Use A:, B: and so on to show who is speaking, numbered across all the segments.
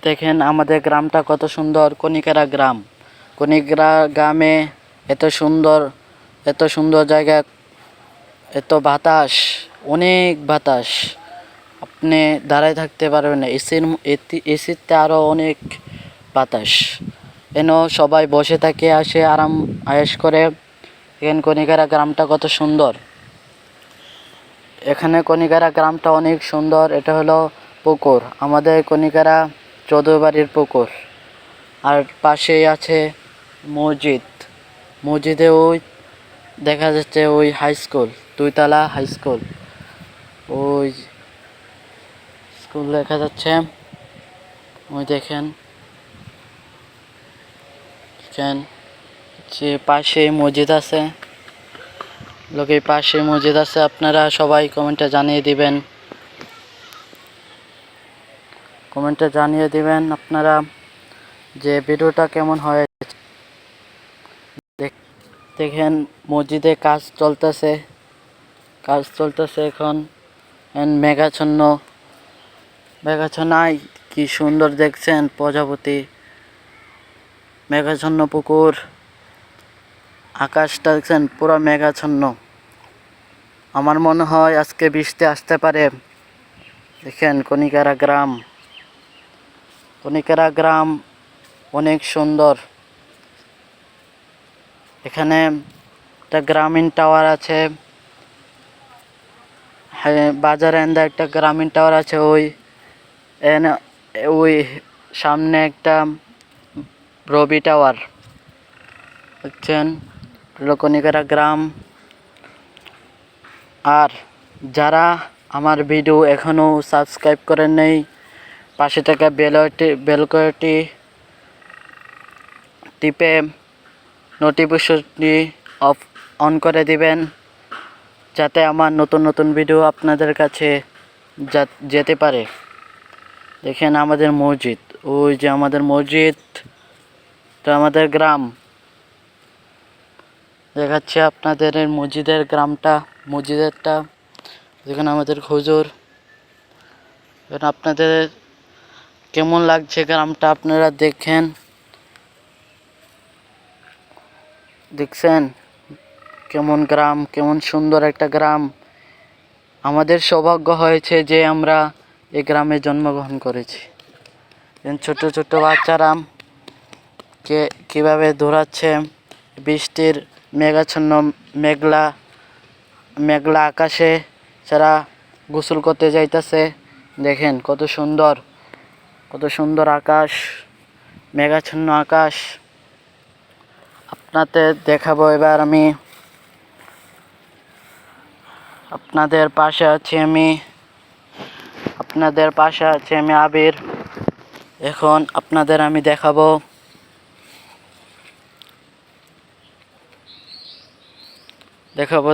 A: দেখেন আমাদের গ্রামটা কত সুন্দর, কনিকারা গ্রাম। কনিকারা গ্রামে এত সুন্দর জায়গা, এত বাতাস, অনেক বাতাস। আপনি দাঁড়ায় থাকতে পারবেন না। এসিতে আরও অনেক বাতাস। এন সবাই বসে থাকে, আসে আরাম আয়েশ করে। এখানে কনিকারা গ্রামটা কত সুন্দর। এখানে কনিকারা গ্রামটা অনেক সুন্দর। এটা হলো পুকুর, আমাদের কনিকারা চৌধুরীবাড়ির পুকুর। আর পাশেই আছে মসজিদ। মসজিদে ওই দেখা যাচ্ছে ওই হাই স্কুল, 2 তলা হাই স্কুল। ওই স্কুল দেখা যাচ্ছে, ওই দেখেন যে পাশে মসজিদ আছে। লোকের পাশে মসজিদ আছে। আপনারা সবাই কমেন্টে জানিয়ে দিবেন আপনারা যে ভিডিওটা কেমন হয়। দেখেন মসজিদে কাজ চলতেছে এখন। মেঘাচ্ছন্নায় কি সুন্দর দেখছেন প্রজাপতি, মেঘাচ্ছন্ন পুকুর, আকাশটা দেখছেন পুরো মেঘাচ্ছন্ন। আমার মনে হয় আজকে বৃষ্টি আসতে পারে। দেখেন কনিকারা গ্রাম অনেক সুন্দর। এখানে একটা গ্রামীণ টাওয়ার আছে, বাজারে একটা গ্রামীণ টাওয়ার আছে। ওই সামনে একটা রবি টাওয়ার দেখছেন। কনিকারা গ্রাম। আর যারা আমার ভিডিও এখনও সাবস্ক্রাইব করেন নাই, পাশে থাকা বেলকটি টিপে নোটিফিকেশনটি অন করে দিবেন, যাতে আমার নতুন ভিডিও আপনাদের কাছে যেতে পারে। দেখেন আমাদের মসজিদ, ওই যে আমাদের মসজিদ, তো আমাদের গ্রাম দেখাচ্ছে আপনাদের মসজিদেরটা। যেখানে আমাদের হুজুর। আপনাদের কেমন লাগছে গ্রামটা আপনারা দেখছেন কেমন গ্রাম, কেমন সুন্দর একটা গ্রাম। আমাদের সৌভাগ্য হয়েছে যে আমরা এই গ্রামে জন্মগ্রহণ করেছি। ছোট ছোট বাচ্চারা কিভাবে দৌড়াচ্ছে বৃষ্টির মেঘাচ্ছন্ন মেঘলা আকাশে, যারা গোসল করতে যাইতেছে। দেখেন কত সুন্দর আকাশ, মেঘাচ্ছন্ন আকাশ। আপনাদের দেখাবো এবার আমি। আপনাদের পাশে আছি আমি আবির। এখন আপনাদের আমি দেখাবো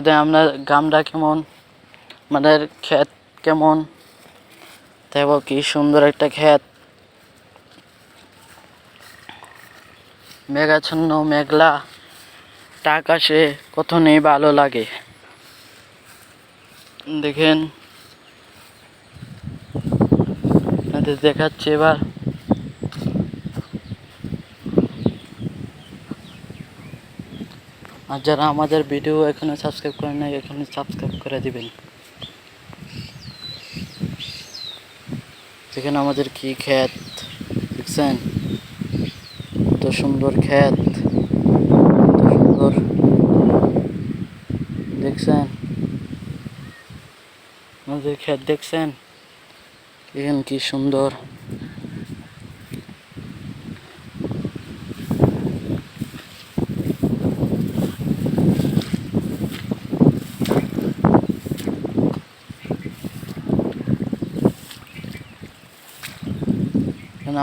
A: যে আমরা গ্রামটা কেমন, আমাদের ক্ষেত কেমন। দেখো কি সুন্দর একটা ক্ষেত, মেঘাচ্ছন্ন মেঘলা আকাশে কত নেই ভালো লাগে। দেখেন দেখাচ্ছে এবার। আর যারা আমাদের ভিডিও এখনো সাবস্ক্রাইব করেন নাই, এখনো সাবস্ক্রাইব করে দিবেন। দেখেন আমাদের কি ক্ষেত দেখছেন, কত সুন্দর ক্ষেত, দেখছেন আমাদের ক্ষেত দেখছেন এখানে কি সুন্দর।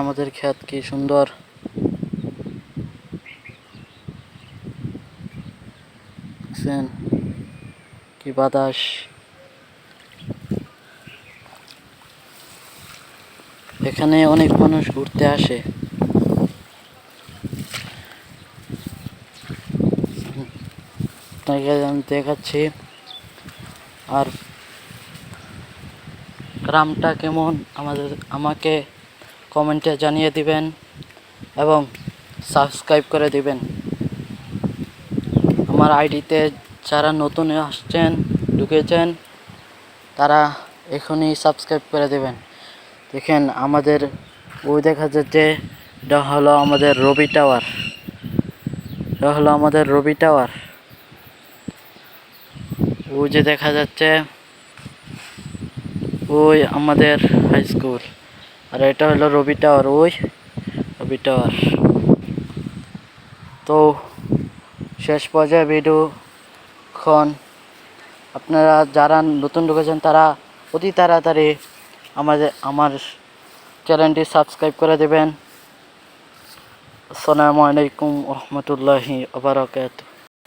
A: আমাদের ক্ষেত কি সুন্দর, দেখছেন কি বাতাস। এখানে অনেক মানুষ ঘুরতে আসে। আপনাকে আমি দেখাচ্ছি। আর গ্রামটা কেমন আমাকে কমেন্টে জানিয়ে দিবেন এবং সাবস্ক্রাইব করে দিবেন। আমার আইডিতে যারা নতুন আসছেন ঢুকেছেন তারা এখনই সাবস্ক্রাইব করে দেবেন। দেখেন আমাদের ওই দেখা যাচ্ছে এটা হলো আমাদের রবি টাওয়ার, এটা হলো আমাদের রবি টাওয়ার। ওই যে দেখা যাচ্ছে ওই আমাদের হাই স্কুল, আর এটা হলো রবি টাওয়ার, ওই রবি টাওয়ার। তো শেষ পর্যায়ে ভিডিওখন আপনারা যারা নতুন ঢুকেছেন তারা অতি তাড়াতাড়ি আমার চ্যানেলটি সাবস্ক্রাইব করে দেবেন। আসসালামু আলাইকুম ওয়া রাহমাতুল্লাহি ওয়া বারাকাতুহু।